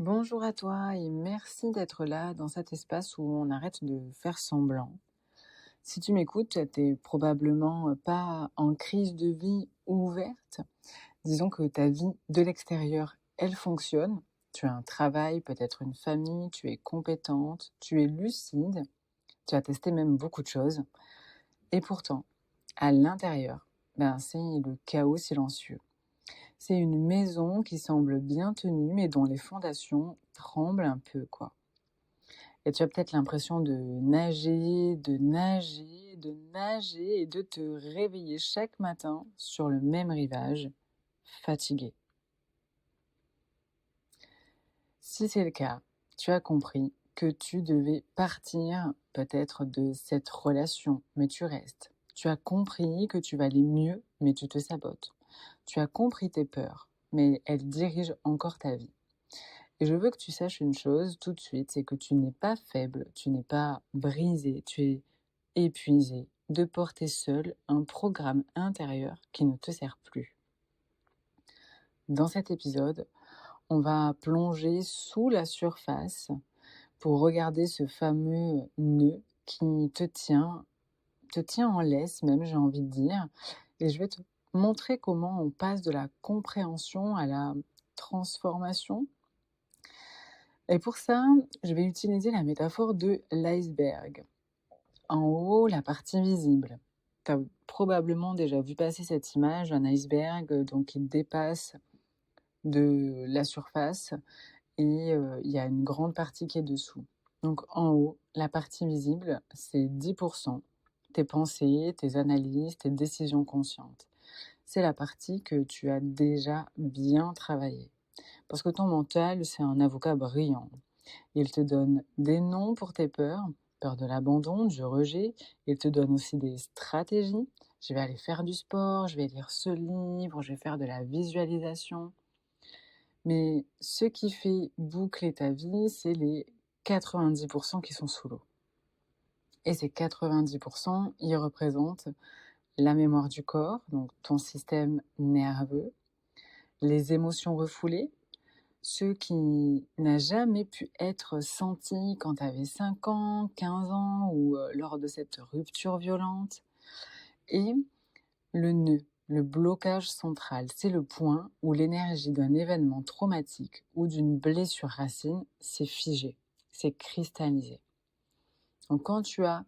Bonjour à toi et merci d'être là dans cet espace où on arrête de faire semblant. Si tu m'écoutes, t'es probablement pas en crise de vie ouverte. Disons que ta vie de l'extérieur, elle fonctionne. Tu as un travail, peut-être une famille, tu es compétente, tu es lucide, tu as testé même beaucoup de choses. Et pourtant, à l'intérieur, c'est le chaos silencieux. C'est une maison qui semble bien tenue mais dont les fondations tremblent un peu, quoi. Et tu as peut-être l'impression de nager, de nager, de nager et de te réveiller chaque matin sur le même rivage, fatigué. Si c'est le cas, tu as compris que tu devais partir peut-être de cette relation, mais tu restes. Tu as compris que tu vas aller mieux, mais tu te sabotes. Tu as compris tes peurs, mais elles dirigent encore ta vie. Et je veux que tu saches une chose tout de suite, c'est que tu n'es pas faible, tu n'es pas brisé, tu es épuisé de porter seul un programme intérieur qui ne te sert plus. Dans cet épisode, on va plonger sous la surface pour regarder ce fameux nœud qui te tient en laisse même, j'ai envie de dire. Et je vais te montrer comment on passe de la compréhension à la transformation. Et pour ça, je vais utiliser la métaphore de l'iceberg. En haut, la partie visible. Tu as probablement déjà vu passer cette image, un iceberg donc il dépasse de la surface et il y a une grande partie qui est dessous. Donc en haut, la partie visible, c'est 10%. Tes pensées, tes analyses, tes décisions conscientes. C'est la partie que tu as déjà bien travaillée. Parce que ton mental, c'est un avocat brillant. Il te donne des noms pour tes peurs, peur de l'abandon, du rejet. Il te donne aussi des stratégies. Je vais aller faire du sport, je vais lire ce livre, je vais faire de la visualisation. Mais ce qui fait boucler ta vie, c'est les 90% qui sont sous l'eau. Et ces 90%, ils représentent la mémoire du corps, donc ton système nerveux, les émotions refoulées, ce qui n'a jamais pu être senti quand tu avais 5 ans, 15 ans ou lors de cette rupture violente. Et le nœud, le blocage central, c'est le point où l'énergie d'un événement traumatique ou d'une blessure racine s'est figée, s'est cristallisée. Donc quand tu as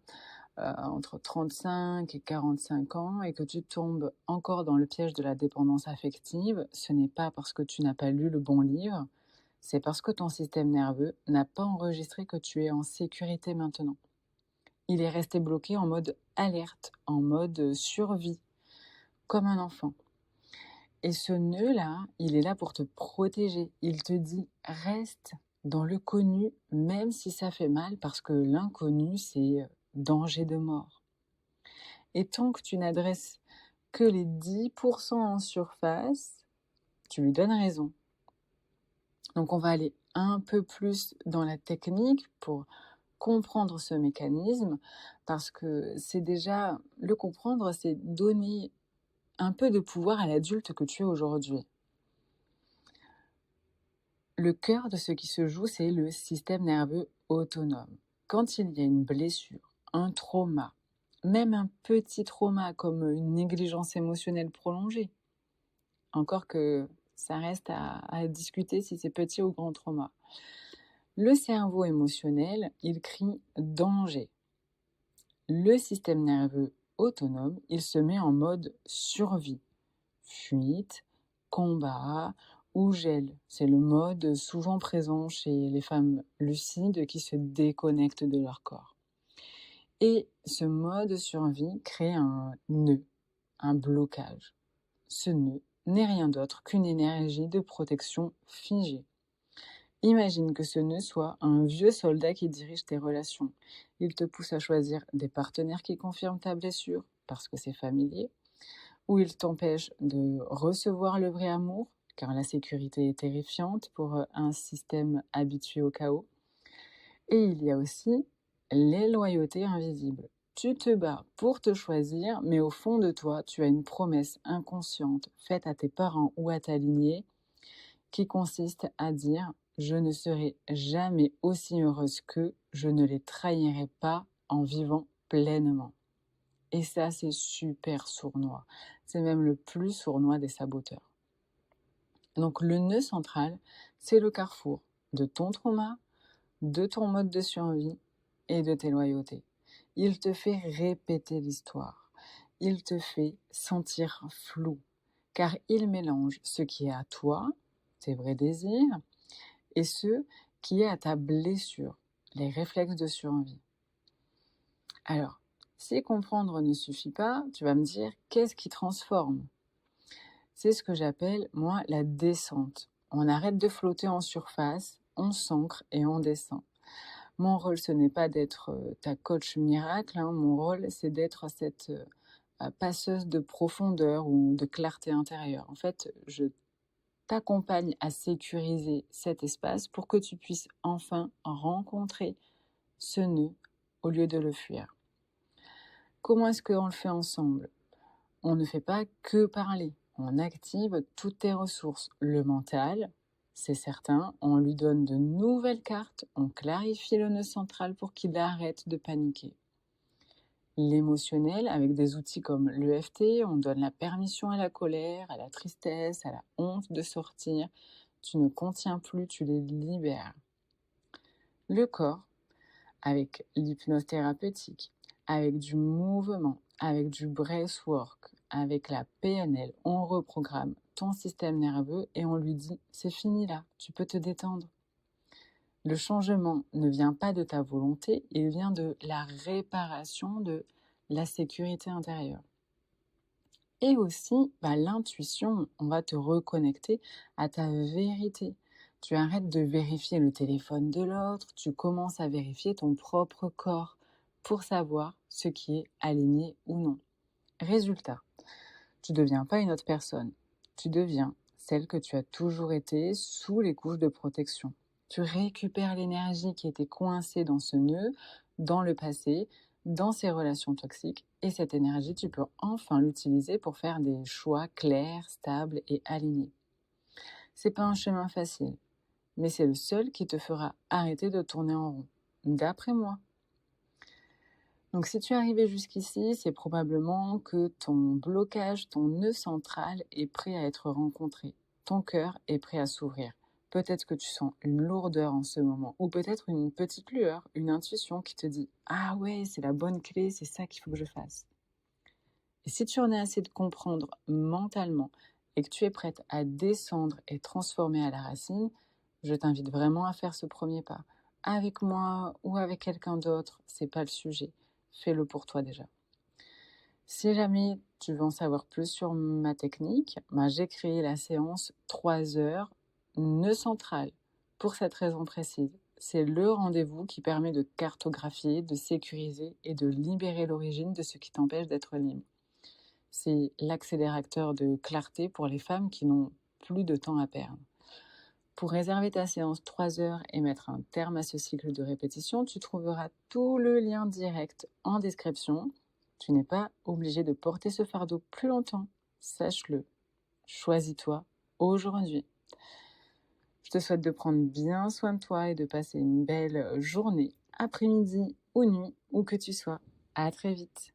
entre 35 et 45 ans et que tu tombes encore dans le piège de la dépendance affective, ce n'est pas parce que tu n'as pas lu le bon livre, c'est parce que ton système nerveux n'a pas enregistré que tu es en sécurité maintenant. Il est resté bloqué en mode alerte, en mode survie, comme un enfant. Et ce nœud-là, il est là pour te protéger. Il te dit, reste dans le connu, même si ça fait mal, parce que l'inconnu, c'est danger de mort. Et tant que tu n'adresses que les 10% en surface, tu lui donnes raison. Donc on va aller un peu plus dans la technique pour comprendre ce mécanisme, parce que c'est déjà, le comprendre, c'est donner un peu de pouvoir à l'adulte que tu es aujourd'hui. Le cœur de ce qui se joue, c'est le système nerveux autonome. Quand il y a une blessure, un trauma, même un petit trauma comme une négligence émotionnelle prolongée, encore que ça reste à discuter si c'est petit ou grand trauma. Le cerveau émotionnel, il crie danger. Le système nerveux autonome, il se met en mode survie, fuite, combat ou gel. C'est le mode souvent présent chez les femmes lucides qui se déconnectent de leur corps. Et ce mode survie crée un nœud, un blocage. Ce nœud n'est rien d'autre qu'une énergie de protection figée. Imagine que ce nœud soit un vieux soldat qui dirige tes relations. Il te pousse à choisir des partenaires qui confirment ta blessure, parce que c'est familier, ou il t'empêche de recevoir le vrai amour, car la sécurité est terrifiante pour un système habitué au chaos. Et il y a aussi les loyautés invisibles. Tu te bats pour te choisir, mais au fond de toi, tu as une promesse inconsciente faite à tes parents ou à ta lignée qui consiste à dire Je ne serai jamais aussi heureuse qu'eux, je ne les trahirai pas en vivant pleinement. Et ça, c'est super sournois. C'est même le plus sournois des saboteurs. Donc le nœud central, c'est le carrefour de ton trauma, de ton mode de survie et de tes loyautés. Il te fait répéter l'histoire. Il te fait sentir flou, car il mélange ce qui est à toi, tes vrais désirs, et ce qui est à ta blessure, les réflexes de survie. Alors, si comprendre ne suffit pas, tu vas me dire, qu'est-ce qui transforme ? C'est ce que j'appelle, moi, la descente. On arrête de flotter en surface, on s'ancre et on descend. Mon rôle, ce n'est pas d'être ta coach miracle, hein. Mon rôle, c'est d'être cette passeuse de profondeur ou de clarté intérieure. En fait, je t'accompagne à sécuriser cet espace pour que tu puisses enfin rencontrer ce nœud au lieu de le fuir. Comment est-ce qu'on le fait ensemble ? On ne fait pas que parler, on active toutes tes ressources. Le mental, c'est certain, on lui donne de nouvelles cartes, on clarifie le nœud central pour qu'il arrête de paniquer. L'émotionnel, avec des outils comme l'EFT, on donne la permission à la colère, à la tristesse, à la honte de sortir. Tu ne contiens plus, tu les libères. Le corps, avec l'hypnose thérapeutique, avec du mouvement, avec du breathwork, avec la PNL, on reprogramme ton système nerveux et on lui dit « c'est fini là, tu peux te détendre ». Le changement ne vient pas de ta volonté, il vient de la réparation de la sécurité intérieure. Et aussi, l'intuition, on va te reconnecter à ta vérité. Tu arrêtes de vérifier le téléphone de l'autre, tu commences à vérifier ton propre corps pour savoir ce qui est aligné ou non. Résultat, tu ne deviens pas une autre personne, tu deviens celle que tu as toujours été sous les couches de protection. Tu récupères l'énergie qui était coincée dans ce nœud, dans le passé, dans ces relations toxiques, et cette énergie, tu peux enfin l'utiliser pour faire des choix clairs, stables et alignés. C'est pas un chemin facile, mais c'est le seul qui te fera arrêter de tourner en rond, d'après moi. Donc si tu es arrivé jusqu'ici, c'est probablement que ton blocage, ton nœud central est prêt à être rencontré. Ton cœur est prêt à s'ouvrir. Peut-être que tu sens une lourdeur en ce moment, ou peut-être une petite lueur, une intuition qui te dit « Ah ouais, c'est la bonne clé, c'est ça qu'il faut que je fasse ». Et si tu en as assez de comprendre mentalement et que tu es prête à descendre et transformer à la racine, je t'invite vraiment à faire ce premier pas. Avec moi ou avec quelqu'un d'autre, c'est pas le sujet. Fais-le pour toi déjà. Si jamais tu veux en savoir plus sur ma technique, j'ai créé la séance 3 heures nœud central pour cette raison précise. C'est le rendez-vous qui permet de cartographier, de sécuriser et de libérer l'origine de ce qui t'empêche d'être libre. C'est l'accélérateur de clarté pour les femmes qui n'ont plus de temps à perdre. Pour réserver ta séance 3 heures et mettre un terme à ce cycle de répétition, tu trouveras tout le lien direct en description. Tu n'es pas obligé de porter ce fardeau plus longtemps. Sache-le. Choisis-toi aujourd'hui. Je te souhaite de prendre bien soin de toi et de passer une belle journée, après-midi ou nuit, où que tu sois. À très vite.